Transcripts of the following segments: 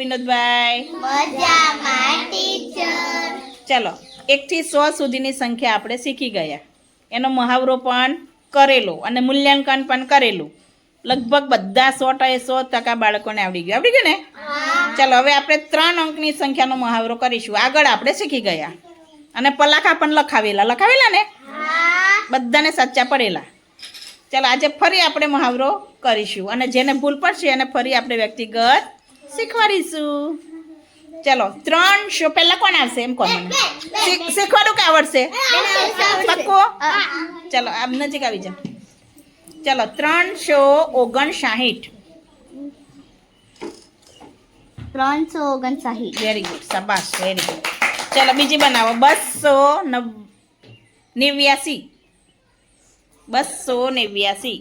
વિનોદભાઈ? મજામાં ટીચર. ચલો 1 થી 100 સુધીની સંખ્યા આપણે શીખી ગયા. એનો મહાવરો પણ કરેલો અને મૂલ્યાંકન પણ કરેલું. લગભગ બધા 100% બાળકોને આવડી ગયું ને? ચલો હવે આપણે 3 અંકની સંખ્યાનો મહાવરો કરીશું. આગળ આપણે શીખી ગયા અને પલાખા પણ લખાવેલા ને? બધાને સાચા પડેલા. ચાલો આજે ફરી આપણે મહાવરો કરીશું અને જેને ભૂલ પડશે એને ફરી આપણે વ્યક્તિગત શીખવાડીશું. ચલો 300 પહેલા કોણ આવશે એમ કોણ મને શીખવાડું કે આવડશે? પક્કો? ચલો આમ નજીક આવી જાઓ. ચલો 359. 359. વેરી ગુડ, શાબાશ, વેરી ગુડ. ચલો બીજી બનાવો. 289. 289.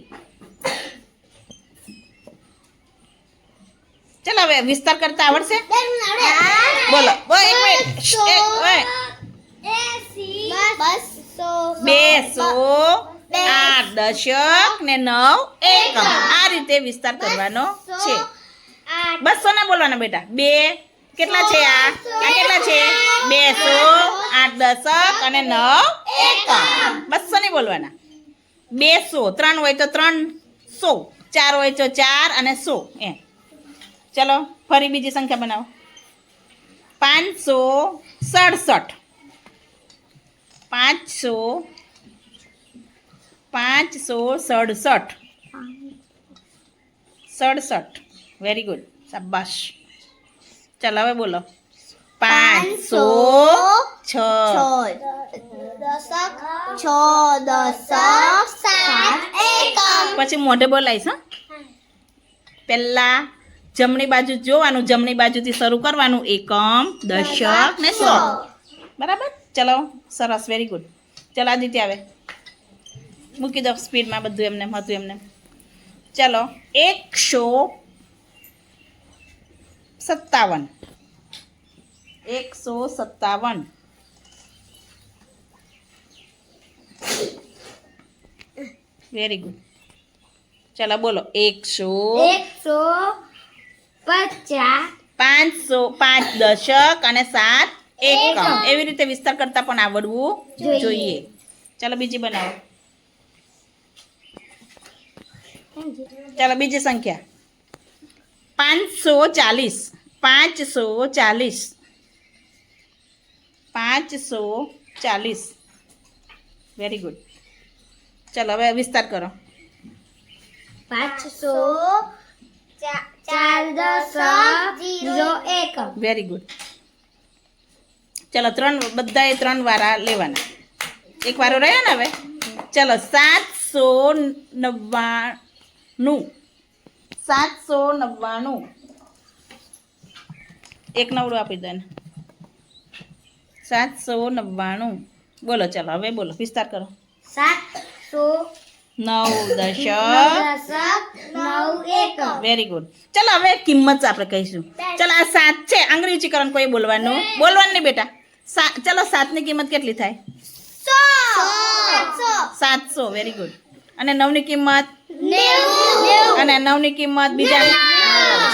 ચલો હવે વિસ્તાર કરતા આવડશે? બોલો. એક મિનિટ. 200 8 દશક ને 9 એકમ. આ રીતે વિસ્તાર કરવાનો છે. 200 ના બોલવાના બેટા. 2 કેટલા છે? આ કેટલા છે? 200 8 દશક અને 9 એકમ. 200 નહીં બોલવાના. 200 3 હોય તો 300, 4 હોય તો 4 અને 100 એમ. ચલો ફરી બીજી સંખ્યા બનાવો. 567. 567. વેરી ગુડ, શાબાશ. ચાલો હવે બોલો. 506. પછી મોઢે બોલાઈશ. હા, પહેલા જમણી બાજુ જોવાનું, જમણી બાજુથી શરૂ કરવાનું. એકમ, દશક ને 100. બરાબર? ચલો સરસ, વેરી ગુડ. ચલો આદિત્ય આવે. મૂકી દો સ્પીડમાં બધું એમને હતું એમને. ચલો 157. 157. Very good. ચલો બોલો. 500 5 દશક અને 7 એકમ. એવી રીતે વિસ્તાર કરતા પણ આવડવું જોઈએ. ચાલો બીજી બનાવો. ચાલો બીજી સંખ્યા. 540. 540. Very good. ચાલો હવે વિસ્તાર કરો. 500 વેરી ગુડ. ચલો બધાએ 3 વારા લેવાના. એક વારો રહ્યો ને હવે. ચલો 799. 799. એક નવડું આપી દો ને. 799. બોલો. ચલો હવે બોલો, વિસ્તાર કરો. 9 દશક 9 એકમ. Very good. ચલો હવે કિંમત આપણે કહીશું. ચલો આ 7 છે. અંગ્રેજીકરણ કોઈ બોલવાનું નહીં બેટા. ચલો 7 ની કિંમત કેટલી થાય? 700. Very good. અને 9 ની કિંમત? 90. અને 9 ની કિંમત બીજા?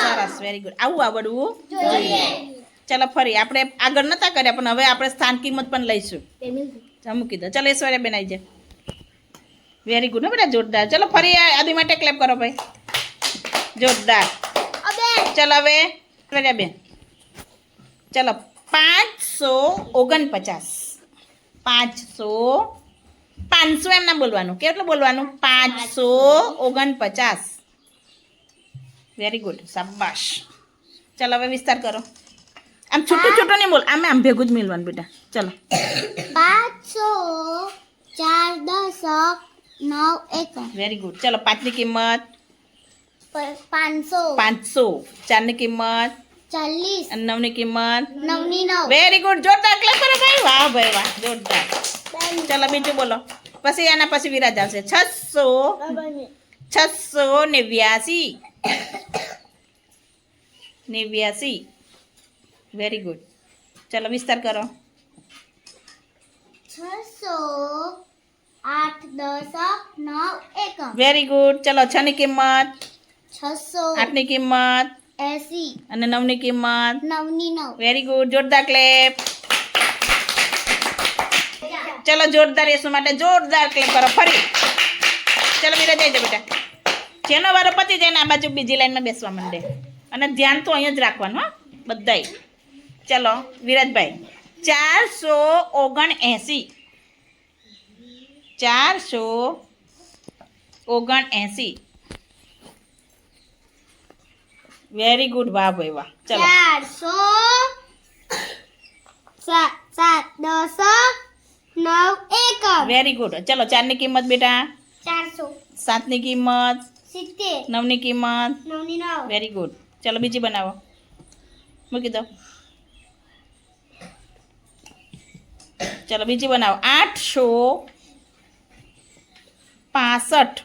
સરસ, વેરી ગુડ. આવું આવડવું જોઈએ. ચલો ફરી આપણે આગળ નતા કર્યા પણ હવે આપણે સ્થાન કિંમત પણ લઈશું. મૂકી દો. ચલો ઐશ્વર્યા બેન આવી જાય. Very good. બેટા જોરદાર. ચલો ફરી આદિ માટે ક્લેપ કરો ભાઈ. જોરદાર. ચલો હવે ઐશ્વર્યા બેન. ચલો 549. 500 એમ ના બોલવાનું. કેટલું બોલવાનું? 549. વેરી ગુડ, શાબાશ. ચલો હવે વિસ્તાર કરો. આમ છૂટું નહીં બોલ. આમ ભેગું જ મિલવાનું બેટા. ચલો 500 4 દશક 9 એકમ. Very good. ચલો 5 ની કિંમત? 500. 4 ની કિંમત? 40. અને 9 ની કિંમત? 9. Very good. જોરદાર ક્લેપ કરો ભાઈ. વાહ ભાઈ વાહ, જોરદાર. ચલો બીજું બોલો. પછી એના પછી વિરાજ આવશે. 689. 89. Very good. ચલો વિસ્તાર કરો. 600 8 દશક 9 એકમ. Very good. ચલો 6 ની કિંમત? 600. 8 ની કિંમત? 80 અને 9 ની કિંમત 9 ની 9 વેરી ગુડ, જોરદાર ક્લેપ. ચલો જોરદાર રેસો માટે જોરદાર ક્લેપ કરો ફરી. ચલો વિરાજ જઈ જાઓ બેટા. જેનો વારો પતી જાય ને આ બાજુ બીજી લાઈનમાં બેસવા માંડે. અને ધ્યાન તો અહીંયા જ રાખવાનું હા બધાય. ચલો વિરાજભાઈ 479. 479. વેરી ગુડ, વાહ ભાઈ વાહ. ચલો 400 7 10 9 1 વેરી ગુડ. ચલો 4 ની કિંમત બેટા, 400 7 ની કિંમત, 70 9 ની કિંમત. 9 ની 9 વેરી ગુડ. ચલો બીજી બનાવો, મૂકી દો. ચલો બીજી બનાવો 865.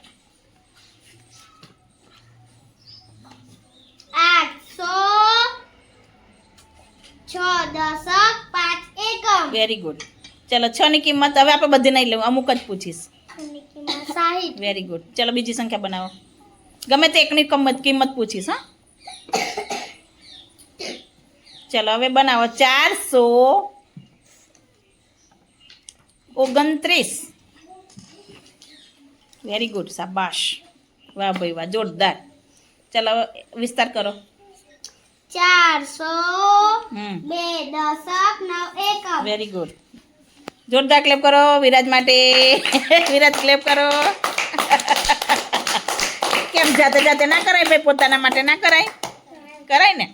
800 6 10 5 1 વેરી ગુડ. ચલો 6 ની કિંમત હવે આપણે બધી નહીં લેવું, અમુક જ પૂછીશ. 60 વેરી ગુડ. ચલો બીજી સંખ્યા બનાવો, ગમે તે એકની કિંમત પૂછીશ હા. ચલો હવે બનાવો 429. વેરી ગુડ, શાબાશ, વાહ ભાઈ વાહ, જોરદાર. ચલો હવે વિસ્તાર કરો. 400 હમ 2 10 9 1 વેરી ગુડ, જોરદાર ક્લેપ કરો વિરાજ માટે. વિરાજ ક્લેપ કરો. કેમ જાતે જાતે ના કરાય ભાઈ, પોતાના માટે ના કરાય, કરાય ને.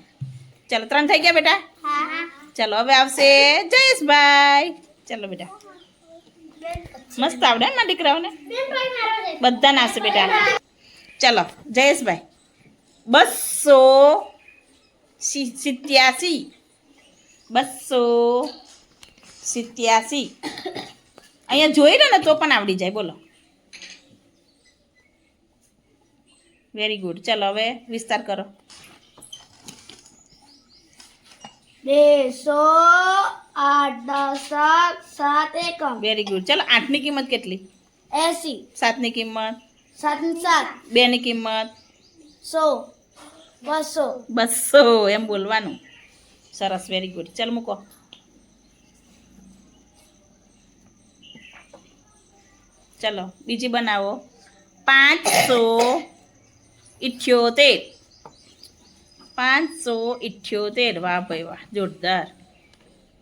ચલો 3 થઈ ગયા બેટા. હા ચલો હવે આવશે જયેશભાઈ. ચલો બેટા, મસ્ત આવડે ને દીકરાઓને, બધાને આવશે બેટા. ચલો જયેશભાઈ 287. 287. અહીંયા જોઈ રહ્યો ને તો પણ આવડી જાય, બોલો. Very good. ચલો હવે વિસ્તાર કરો. 200 8 10 7 1 વેરી ગુડ. ચલો 8 ની કિંમત કેટલી? 80 7 ની કિંમત, 7 ની 7 2 ની કિંમત, 100 200 200 એમ બોલવાનું. સરસ, વેરી ગુડ. ચાલ મૂકો. ચલો બીજી બનાવો 578. 578. વાહ ભાઈ વાહ, જોરદાર,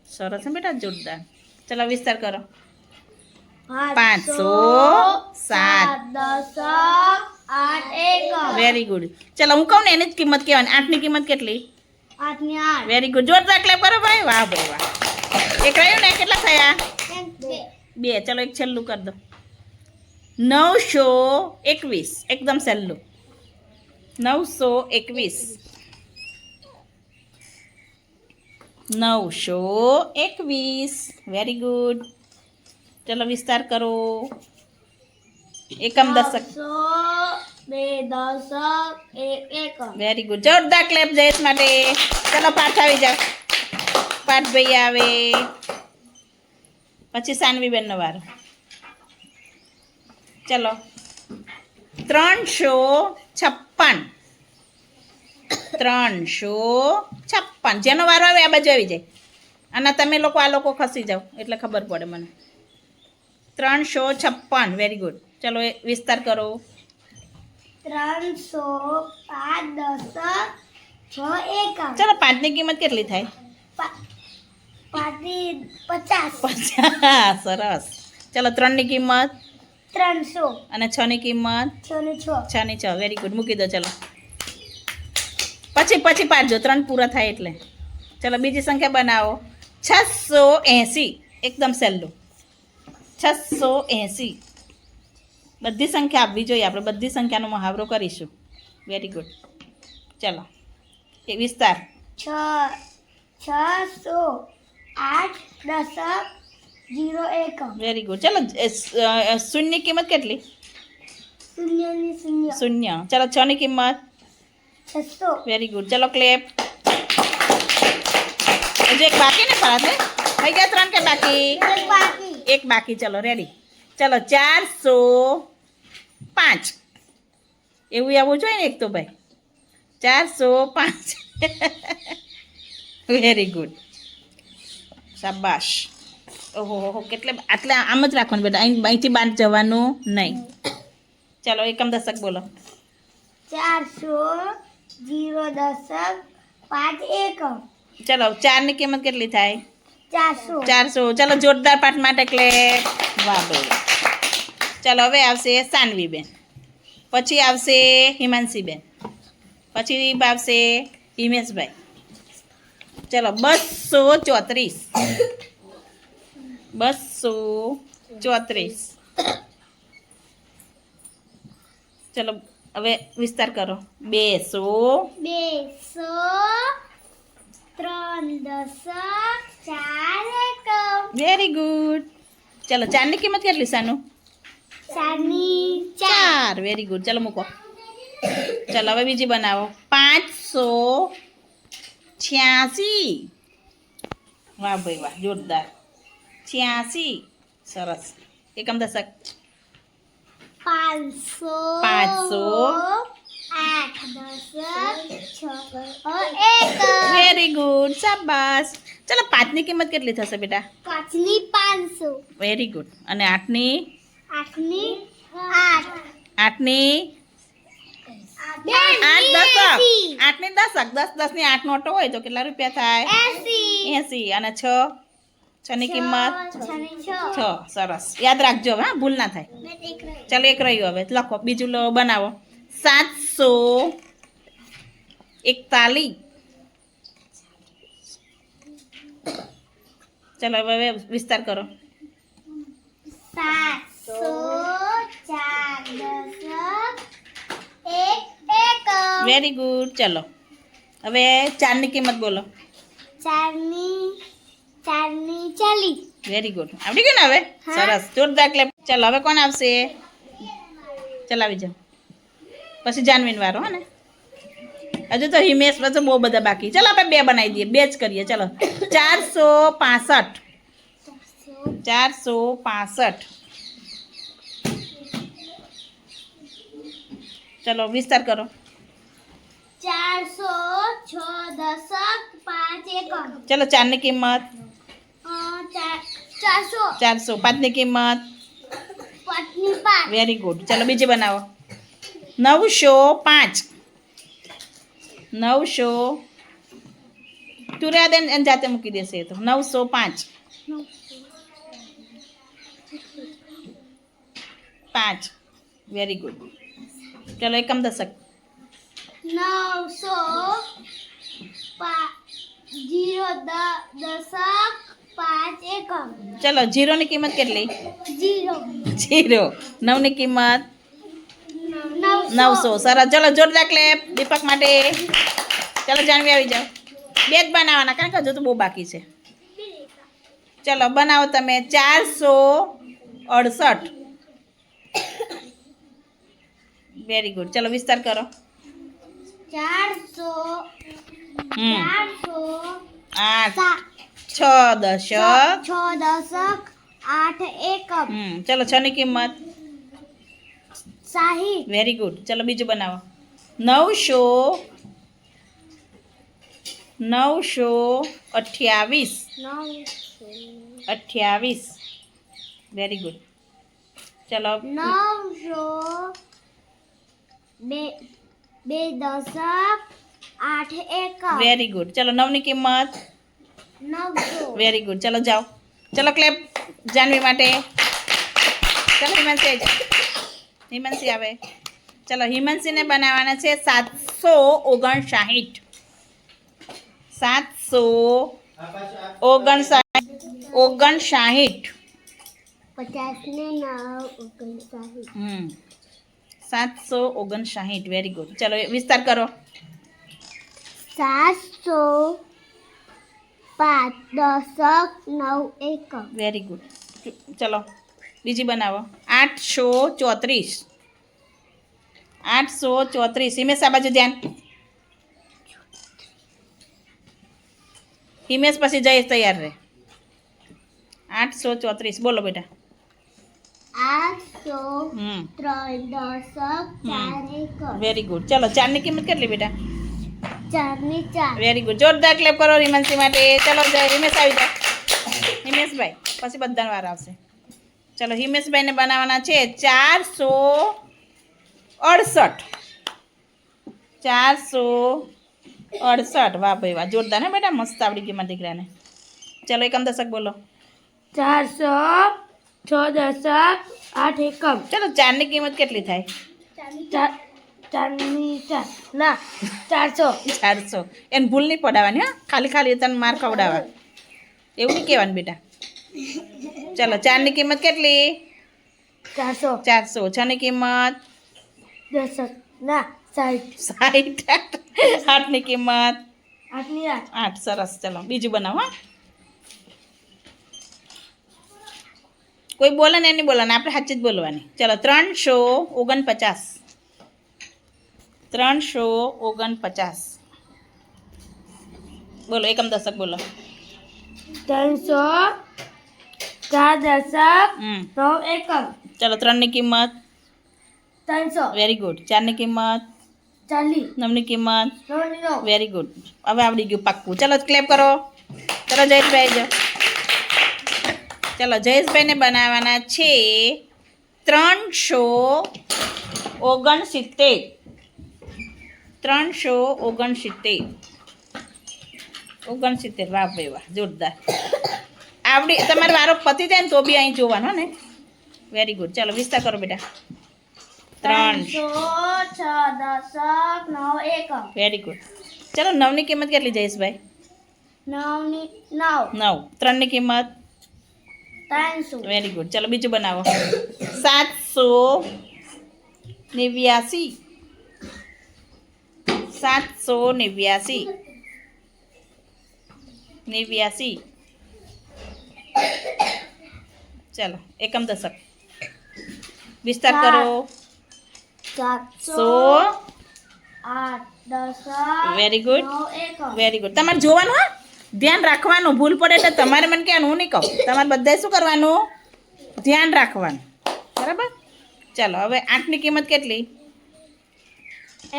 સરસ ને બેટા, જોરદાર. ચલો વિસ્તાર કરો. 500 7 10 8 1 વેરી ગુડ. ચલો હું કહું ને એની જ કિંમત કહેવાની. 8 ની કિંમત કેટલી? 8 ની 8 વેરી ગુડ, જોરદાર ક્લેપ કરો ભાઈ, વાહ ભાઈ વાહ. એક રહ્યું ને, કેટલા થયા? 2. ચલો એક છેલ્લું કરી દો. 921. એકદમ સહેલું. 921. 921. Very good. ચલો વિસ્તાર કરો. એકમ દશક. 2 10 1 1 વેરી ગુડ, જોરદાર ક્લેપ જયેશ માટે. ચલો પાઠ આવી જાઓ. પાઠ ભાઈ આવે પછી સાનવી બેનનો વારો. ચલો 356. 356. જેનો વારો આવે આ બાજુ આવી જાય. અને તમે લોકો આ લોકો ખસી જાઓ એટલે ખબર પડે મને. 356. Very good. ચલો એ વિસ્તાર કરો. 300 5 10 6 1 ચલો 5 ની કિંમત કેટલી થાય? 50 50. સરસ. ચલો 3 ની કિંમત 300 અને 6 ની કિંમત 6 ની 6 6 ની 6. વેરી ગુડ, મૂકી દો. ચલો પછી પાડજો, 3 પૂરા થાય એટલે. ચલો બીજી સંખ્યા બનાવો 680. એકદમ સહેલું. 680. બધી સંખ્યા આપવી જોઈએ, આપણે બધી સંખ્યાનો મહાવરો કરીશું. Very good. ચલો એ વિસ્તાર. 600 8 10 0 1 વેરી ગુડ. ચલો શૂન્યની કિંમત કેટલી? 0 ની 0 શૂન્ય. ચલો 6 ની કિંમત 600 વેરી ગુડ. ચલો ક્લેપ. હજુ એક બાકી ને પાસ થઈ ગયા 3 કે બાકી? એક બાકી. ચલો રેડી. ચલો 405. એવું આવવું જોઈએ ને એક તો ભાઈ. 405 વેરી ગુડ શાબાશ ઓહો કેટલે આટલે આમ જ રાખવાનું બેટા અહીંથી બહાર જવાનું નહીં ચાલો એકમ દશક બોલો 400 0 દશક 5 એકમ ચલો 4 ની કિંમત કેટલી થાય 400 400 ચલો જોરદાર પાઠ માટે એટલે વાહ ભાઈ ચલો હવે આવશે સાનવીબેન પછી આવશે હિમાંશીબેન પછી આવશે હિમેશભાઈ ચલો 234 ચલો હવે વિસ્તાર કરો 200 3 દશક 4 એકમ વેરી ગુડ ચલો 4 ની કિંમત કેટલી સાનું 4 વેરી ગુડ ચલો મૂકો ચલો હવે બીજી બનાવો 586 વાહ ભાઈ વાહ જોરદાર 86 સરસ એકમ દશક 500 8 દશક 6 એકમ વેરી ગુડ શાબાશ ચલો 5 ની કિંમત કેટલી થશે બેટા 5 ની 500 વેરી ગુડ અને 8 ની 8 ની 8 8 ની 8 દશક 10 ની 8 નોટો હોય તો કેટલા રૂપિયા થાય 80 અને 6 ની કિંમત 6 સરસ યાદ રાખજો હા ભૂલ ના થાય ચાલો એક રહ્યું હવે લખો બીજું બનાવો 741 ચલો હવે વિસ્તાર કરો 704 એકમ વેરી ગુડ ચલો હવે 4 ની કિંમત બોલો 4 ની 40 વેરી ગુડ આવડી ગયું ને હવે હા. સરસ જોરદાર ક્લેપ ચલો હવે કોણ આવશે ચલાવી જાઓ પછી જાનવીન વારો હે ને હજુ તો હિમેશ પછી બહુ બધા બાકી ચલો આપણે 2 બનાવી દઈએ 2 જ કરીએ ચલો 465 ચલો વિસ્તાર કરો 406 દશક 5 એકમ ચલો 4 ની કિંમત 400 400 5 ની કિંમત 5 ની 5 વેરી ગુડ ચલો બીજી બનાવો 905 તું રહ્યા દે એને જાતે મૂકી દેશે એ તો 905 5 વેરી ગુડ ચલો એકમ દશક 0 દશક 5 એકમ ચલો 0 ની કિંમત કેટલી 0 9 ની કિંમત 900 સરસ ચલો જોરદાર ક્લેપ દીપક માટે ચલો જાનવી આવી જાઓ 2 જ બનાવવાના કારણ કે હજુ તો બહુ બાકી છે ચલો બનાવો તમે 468 વેરી ગુડ ચલો વિસ્તાર કરો 8 6 દશક 6 દશક 8 એકમ ચલો 6 ની કિંમત 60 વેરી ગુડ ચલો બીજું બનાવો 928 વેરી ગુડ ચલો 2 દશક 8 એકમ વેરી ગુડ ચલો 9 ની કિંમત 900 વેરી ગુડ ચલો જાઓ ચલો ક્લેપ જાનવી માટે ચલો હિમાંશી આવી જાઓ હિમાંશી આવે ચલો હિમાંશીને બનાવવાના છે 759 759 50 ને 9 759 વેરી ગુડ ચલો વિસ્તાર કરો 705 દશક 9 એકમ વેરી ગુડ ચલો બીજી બનાવો 834 હિમેશ આ બાજુ ધ્યાન હિમેશ પછી જયેશ તૈયાર રહે 834 બોલો બેટા 803 દશક 4 એકમ વેરી ગુડ ચલો 4 ની કિંમત કેટલી બેટા ચારની ચાર વેરી ગુડ. જોરદાર ક્લેપ કરો હિમાંશી માટે. ચલો હિમેશ આવી જાઓ. હિમેશભાઈ પછી બધાનો વાર આવશે. ચલો હિમેશભાઈને બનાવવાના છે 468. 468. વાહ ભાઈ વાહ, જોરદાર હે બેટા, મસ્ત આવડી ગઈ મારા દીકરાને. ચલો એકમ દશક બોલો. 400 6 દશક 8 એકમ ચલો 4ની કિંમત કેટલી થાય? ચારની ચાર ના 400 400. એને ભૂલ નહીં પડાવવાની હા, ખાલી ખાલી તને માર ખવડાવવા એવું નહીં કહેવાનું બેટા. ચલો 4ની કિંમત કેટલી? 400 400. 6ની કિંમત દશક ના 60 60. 8ની કિંમત 8ની 8. સરસ. ચલો બીજું બનાવો હા. કોઈ બોલે ને એની બોલવાની, આપણે સાચી જ બોલવાની. ચલો 349. 349. બોલો એકમ દશક બોલો. 300 4 દશક 9 એકમ ચલો 3ની કિંમત 300 વેરી ગુડ. 4ની કિંમત 40 9ની કિંમત 9 વેરી ગુડ. હવે આવડી ગયું પાક્કું. ચલો ક્લેપ કરો. ચલો જયેશભાઈ જો. ચલો જયેશભાઈને બનાવવાના છે 369. 369. વાહ ભાઈ વાહ, જોરદાર. આવડી તમારે વારો પતી જાય ને તો બી અહીં જોવાનો ને. Very good. ચલો વિસ્તાર કરો બેટા. 300. 6 દશક 9 એકમ વેરી ગુડ. ચલો 9ની કિંમત કેટલી જયેશભાઈ? 9 3ની કિંમત 300 વેરી ગુડ. ચલો બીજું બનાવો. 789. 789. ચલો એકમ દશક વિસ્તાર કરો. 700 8 દશક વેરી ગુડ. 9 એકમ વેરી ગુડ. તમારે જોવાનું હા, ધ્યાન રાખવાનું. ભૂલ પડે એટલે તમારે મને કહેવાનું, હું નહીં કહું. તમારે બધાએ શું કરવાનું? ધ્યાન રાખવાનું. બરાબર. ચાલો હવે 8ની કિંમત કેટલી?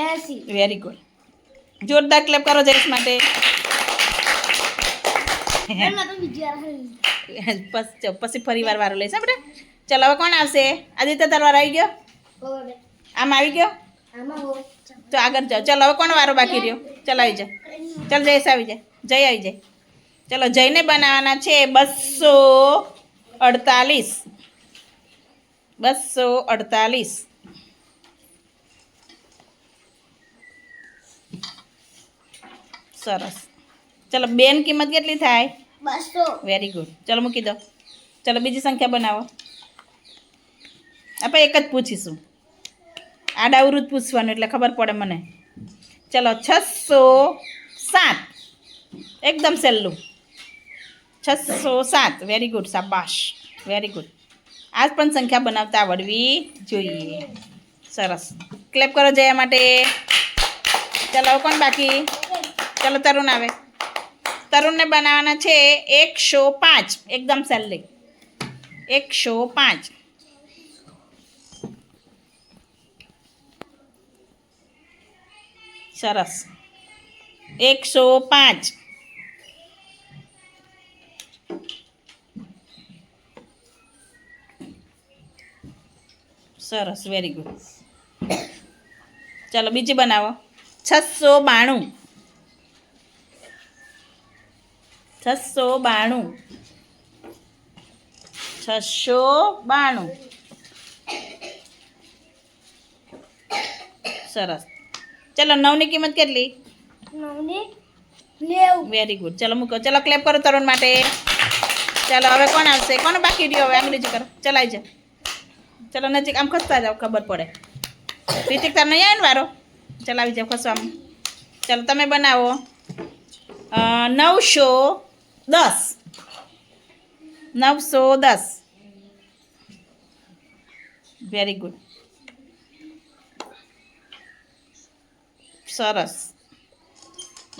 80 વેરી ગુડ. જોરદાર ક્લેપ કરો જયેશ માટે. પછી ફરી વાર વારો લઈશ હા બેટા. ચાલો હવે કોણ આવશે? આદિત્ય તારો વારો આવી ગયો? આમ આવી ગયો તો આગળ જાઓ. ચાલો હવે કોણ વારો બાકી રહ્યો? ચાલો આવી જાય. ચાલો જયેશ આવી જાય. જય આવી જાય. ચલો જયને બનાવવાના છે 248. 248. સરસ. ચલો બેન કિંમત કેટલી થાય? 200 વેરી ગુડ. ચલો મૂકી દો. ચલો બીજી સંખ્યા બનાવો. આપણે એક જ પૂછીશું, આડાવરું જ પૂછવાનું એટલે ખબર પડે મને. ચલો 607. એકદમ સહેલું. 607. Very good. શાબાશ. Very good. આજ પણ સંખ્યા બનાવતા આવડવી જોઈએ. સરસ. ક્લેપ કરો જયા માટે. ચાલો હવે કોણ બાકી? ચાલો તરુણ આવે. તરુણને બનાવવાના છે 105. એકદમ સહેલી. 105. સરસ. 105. સરસ. Very good. ચાલો બીજી બનાવો. 692. 692. 692. સરસ. ચલો 9ની કિંમત કેટલી? 90 વેરી ગુડ. ચલો મૂકો. ચલો ક્લેપ કરો તરુણ માટે. ચાલો હવે કોણ આવશે? કોણ બાકી રહ્યો? હવે આંગળી કરો. ચલાઈ જાઓ. ચલો નજીક આમ ખસતા જાઓ, ખબર પડે. રિતિક તાર નહીં આવે ને વારો? ચલાવી જાઓ, ખસો આમ. ચાલો તમે બનાવો 910. 910. Very good. સરસ.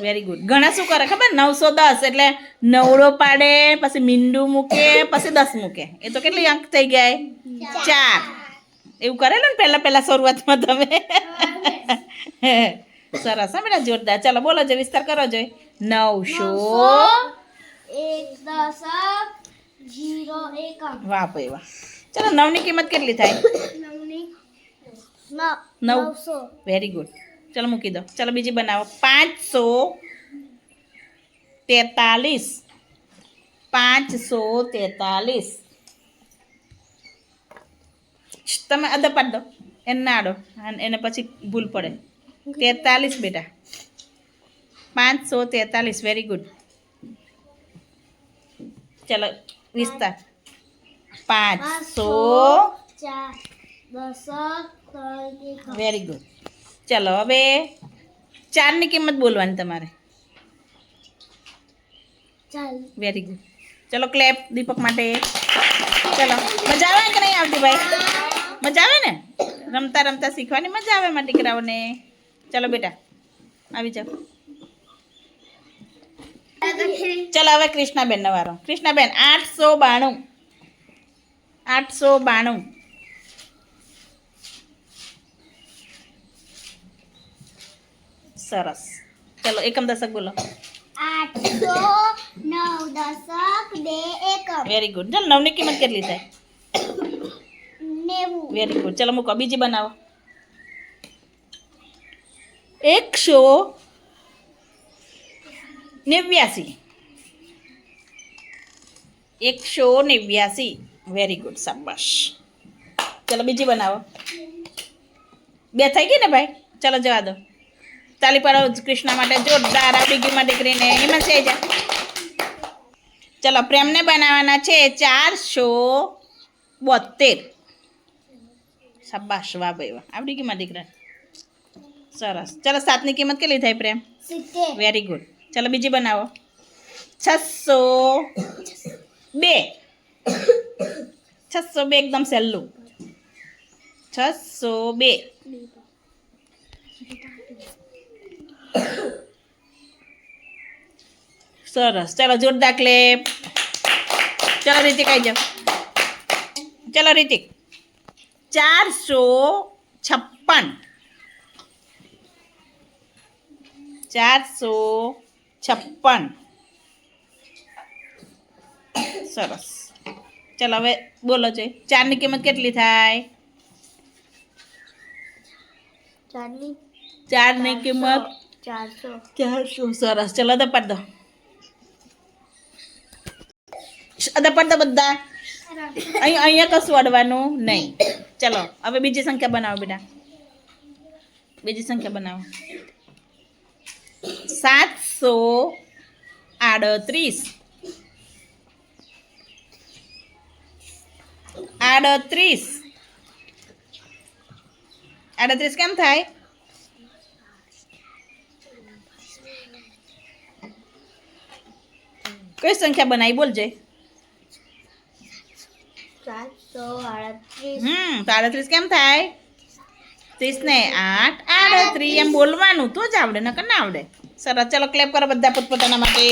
Very good. ઘણા શું કરે ખબર? 910 એટલે નવડો પાડે, પછી મીંડું મૂકે, પછી 10 મૂકે. એ તો કેટલી અંક થઈ ગયા? 4. એવું કરેલું ને પહેલાં શરૂઆતમાં તમે. સરસ હા બેટા જોરદાર. ચાલો બોલો જો વિસ્તાર કરો જોઈએ. 900 એક દશક 0 એકમ વાહ ભાઈ વાહ. ચાલો 9 ની કિંમત કેટલી થાય? નવની નવ. 900 વેરી ગુડ. ચાલો મૂકી દો. ચાલો બીજી બનાવો. 543. 543. તમે અદા પાડ દો. એને ના આડો અને એને પછી ભૂલ પડે. 43 બેટા. 543. Very good. ચાલો વિસ્તાર. 500. 4 દશક 3 એકમ વેરી ગુડ. ચાલો હવે 4 ની કિંમત બોલવાની તમારે. ચાલ વેરી ગુડ. ચલો ક્લેપ દીપક માટે. ચલો મજા આવે કે નહીં આવતી ભાઈ? મજા આવે ને? રમતા રમતા શીખવાની મજા આવે મારા દીકરાઓને. ચલો બેટા આવી જાઓ. ચલો હવે કૃષ્ણાબેનનો વારો. કૃષ્ણાબેન 892. 892. સરસ. ચલો એકમ દશક બોલો. 809 દશક 2 એકમ વેરી ગુડ. ચાલો 9 ની કિંમત કેટલી થાય? 90 વેરી ગુડ. ચલો મૂકો બીજી બનાવો. 189. 189. વેરી ગુડ શાબાશ. ચલો બીજી બનાવો. 2 થઈ ગઈ ને ભાઈ? ચલો જવા દો. તાલી પાડો કૃષ્ણા માટે જોરદાર. આવડી ગઈ માં દીકરીને. એમાં છે જા. ચલો પ્રેમને બનાવવાના છે 472. શાબાશ વાહ ભાઈ વાહ. આવડી ગઈ માં દીકરા. સરસ. ચલો 7 ની કિંમત કેટલી થાય પ્રેમ? 70 વેરી ગુડ. ચલો બીજી બનાવો. 602. 602 એકદમ સહેલું. 602. સરસ. ચલો જોરદાર ક્લેપ. ચલો રીતિક આવી જાઓ. ચલો રીતિક. 456. 456. સરસ. ચલો હવે બોલો છે 4 ની કિંમત કેટલી થાય? 4 ની કિંમત 400 400. સરસ. ચલો અદા પાડ દો. અદા પાડ દો બધા. અહીંયા કશું અડવાનું નહીં. ચલો હવે બીજી સંખ્યા બનાવો બેટા. બીજી સંખ્યા બનાવો. 738. 38 કેમ થાય? કઈ સંખ્યા બનાવી બોલજે. 438 તો 38 કેમ થાય? 30 ને 8 38 એમ બોલવાનું તો જ આવડે, નકર ના આવડે. સરસ. ચલો ક્લેપ કરો બધા પોતપોતાના માટે.